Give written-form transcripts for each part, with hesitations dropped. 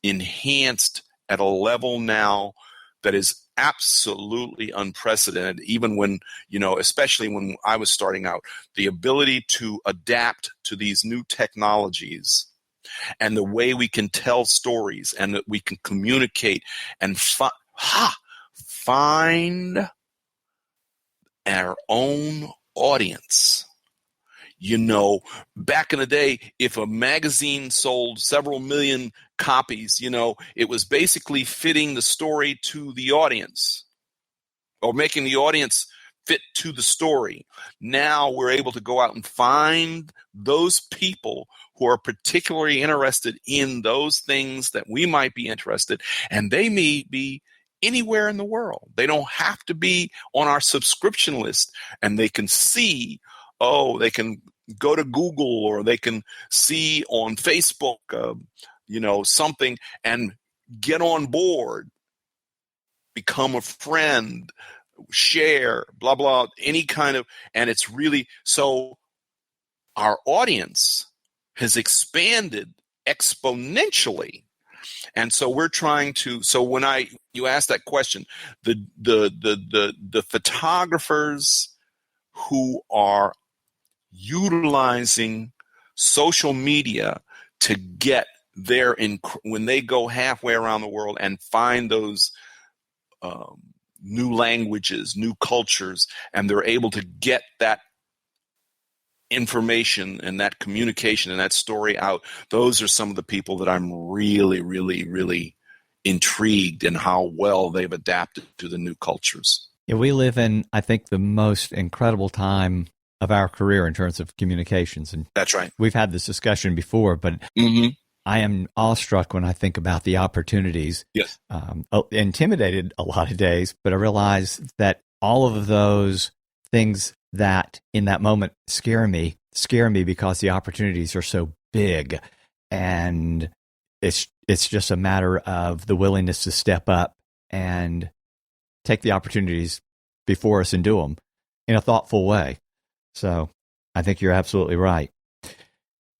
enhanced at a level now that is absolutely unprecedented, even when, especially when I was starting out, the ability to adapt to these new technologies and the way we can tell stories and that we can communicate and find our own audience. Back in the day, if a magazine sold several million copies, it was basically fitting the story to the audience or making the audience fit to the story. Now we're able to go out and find those people who are particularly interested in those things that we might be interested, and they may be anywhere in the world. They don't have to be on our subscription list, and they can see, they can go to Google or they can see on Facebook, something and get on board, become a friend, share, blah, blah, any kind of, and it's really, so our audience has expanded exponentially. And so we're trying to, so when you ask that question, the photographers who are utilizing social media to get there when they go halfway around the world and find those new languages, new cultures, and they're able to get that information and that communication and that story out. Those are some of the people that I'm really, really, really intrigued in how well they've adapted to the new cultures. Yeah, we live in, I think, the most incredible time of our career in terms of communications. And that's right. We've had this discussion before, but I am awestruck when I think about the opportunities. Yes. Intimidated a lot of days, but I realize that all of those things that in that moment scare me because the opportunities are so big, and it's just a matter of the willingness to step up and take the opportunities before us and do them in a thoughtful way. So I think you're absolutely right.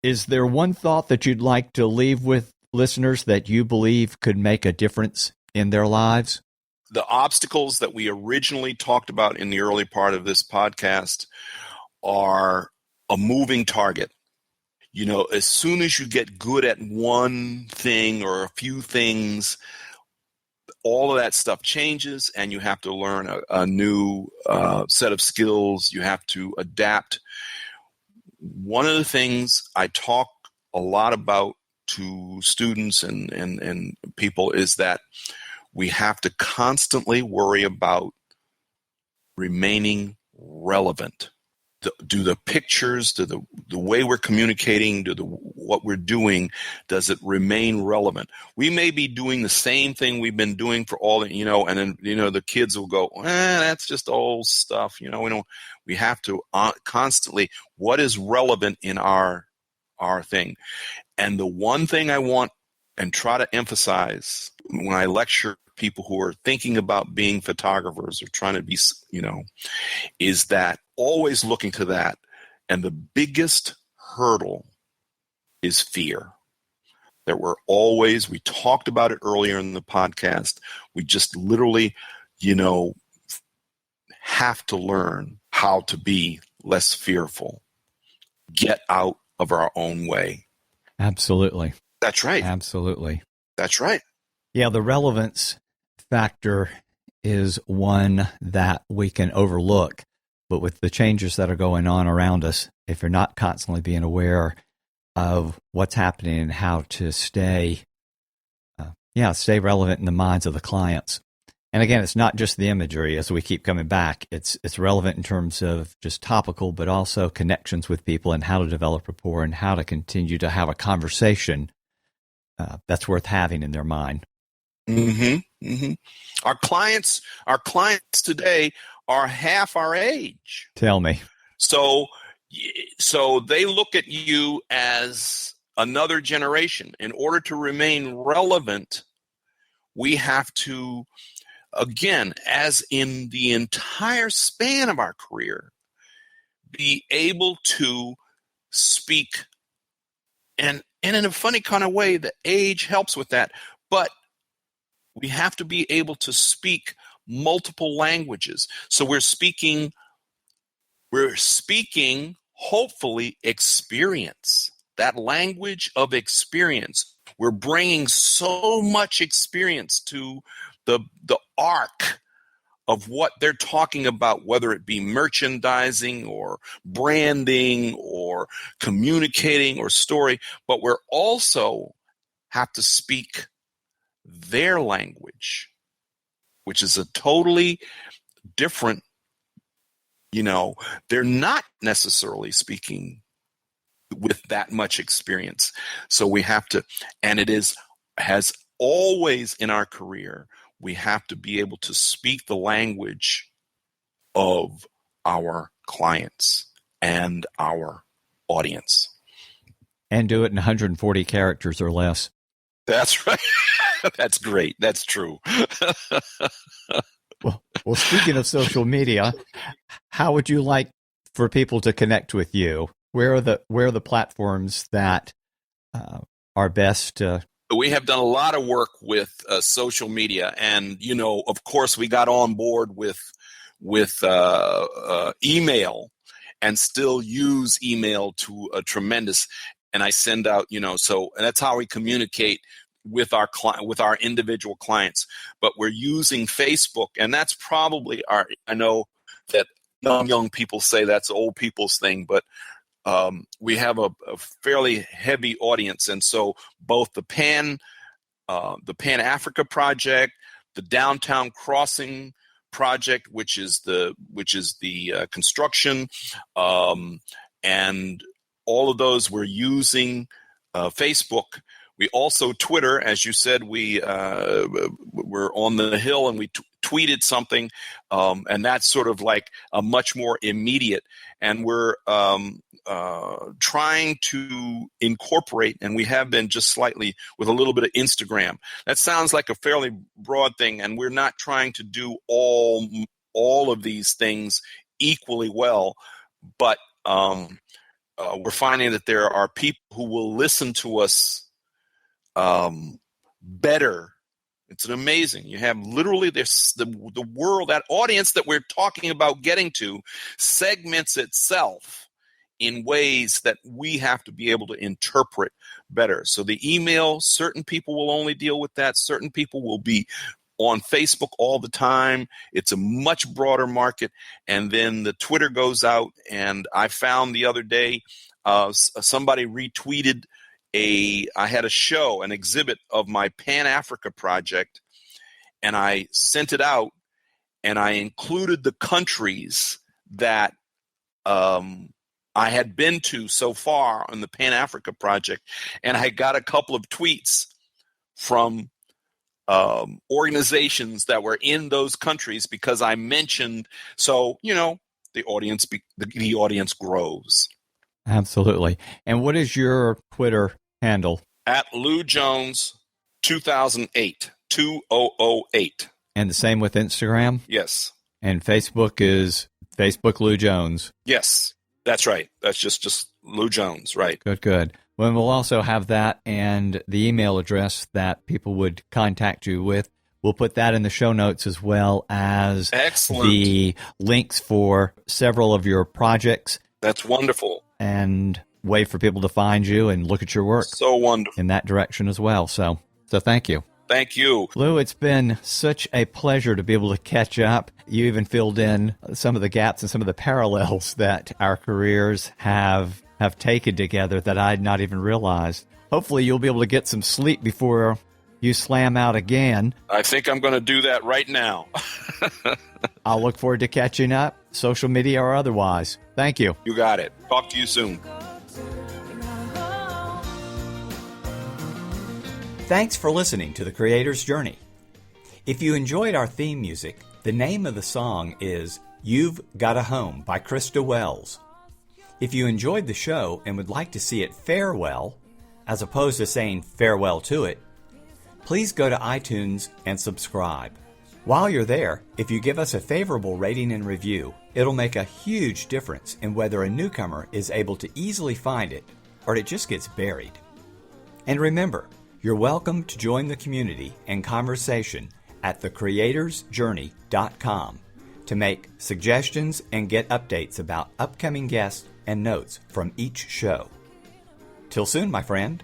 Is there one thought that you'd like to leave with listeners that you believe could make a difference in their lives? The obstacles that we originally talked about in the early part of this podcast are a moving target. As soon as you get good at one thing or a few things, all of that stuff changes and you have to learn a new set of skills. You have to adapt. One of the things I talk a lot about to students and people is that we have to constantly worry about remaining relevant. Do the pictures, do the way we're communicating, what we're doing, does it remain relevant? We may be doing the same thing we've been doing for all the, and then, the kids will go, that's just old stuff. We have to constantly, what is relevant in our thing? And the one thing I want and try to emphasize when I lecture people who are thinking about being photographers or trying to be, is that always looking to that. And the biggest hurdle is fear. That we talked about it earlier in the podcast. We just literally, have to learn how to be less fearful. Get out of our own way. Absolutely. That's right. Absolutely. That's right. Yeah, the relevance factor is one that we can overlook. But with the changes that are going on around us, if you're not constantly being aware of what's happening and how to stay relevant in the minds of the clients. And again, it's not just the imagery as we keep coming back. It's relevant in terms of just topical, but also connections with people and how to develop rapport and how to continue to have a conversation that's worth having in their mind. Mm-hmm. Mm-hmm. Our clients today are half our age. Tell me. So they look at you as another generation. In order to remain relevant, we have to, again, as in the entire span of our career, be able to speak and And in a funny kind of way, the age helps with that. But we have to be able to speak multiple languages. So we're speaking, hopefully, experience, that language of experience. We're bringing so much experience to the arc of what they're talking about, whether it be merchandising or branding or communicating or story, but we're also have to speak their language, which is a totally different, they're not necessarily speaking with that much experience. So we have to, and has always in our career, we have to be able to speak the language of our clients and our audience. And do it in 140 characters or less. That's right. That's great. That's true. Well, speaking of social media, how would you like for people to connect with you? Where are the platforms that are best? We have done a lot of work with social media, and of course, we got on board with email, and still use email to a tremendous. And I send out, so and that's how we communicate with our with our individual clients. But we're using Facebook, and that's probably our. I know that young people say that's old people's thing, but we have a fairly heavy audience, and so both the Pan Africa project, the Downtown Crossing project, which is the construction, and all of those we're using Facebook. We also Twitter, as you said, we're on the Hill, and we tweeted something, and that's sort of like a much more immediate. And we're trying to incorporate, and we have been just slightly with a little bit of Instagram. That sounds like a fairly broad thing, and we're not trying to do all of these things equally well, but we're finding that there are people who will listen to us better. It's amazing. You have literally this the world, that audience that we're talking about getting to segments itself in ways that we have to be able to interpret better. So the email, certain people will only deal with that. Certain people will be on Facebook all the time. It's a much broader market. And then the Twitter goes out, and I found the other day somebody retweeted I had a show, an exhibit of my Pan Africa project, and I sent it out, and I included the countries that I had been to so far on the Pan Africa project, and I got a couple of tweets from organizations that were in those countries because I mentioned. So the audience grows. Absolutely. And what is your Twitter handle? At Lou Jones 2008 2008. And the same with Instagram? Yes. And Facebook is Facebook Lou Jones. Yes, that's right. That's just Lou Jones, right? Good. Well, we'll also have that and the email address that people would contact you with. We'll put that in the show notes, as well as excellent the links for several of your projects. That's wonderful. And way for people to find you and look at your work. So wonderful. In that direction as well. So thank you. Thank you. Lou, it's been such a pleasure to be able to catch up. You even filled in some of the gaps and some of the parallels that our careers have taken together that I'd not even realized. Hopefully you'll be able to get some sleep before you slam out again. I think I'm going to do that right now. I'll look forward to catching up, social media or otherwise. Thank you. You got it. Talk to you soon. Thanks for listening to The Creator's Journey. If you enjoyed our theme music, the name of the song is You've Got a Home by Krista Wells. If you enjoyed the show and would like to see it farewell, as opposed to saying farewell to it, please go to iTunes and subscribe. While you're there, if you give us a favorable rating and review, it'll make a huge difference in whether a newcomer is able to easily find it or it just gets buried. And remember, you're welcome to join the community and conversation at thecreatorsjourney.com to make suggestions and get updates about upcoming guests and notes from each show. Till soon, my friend.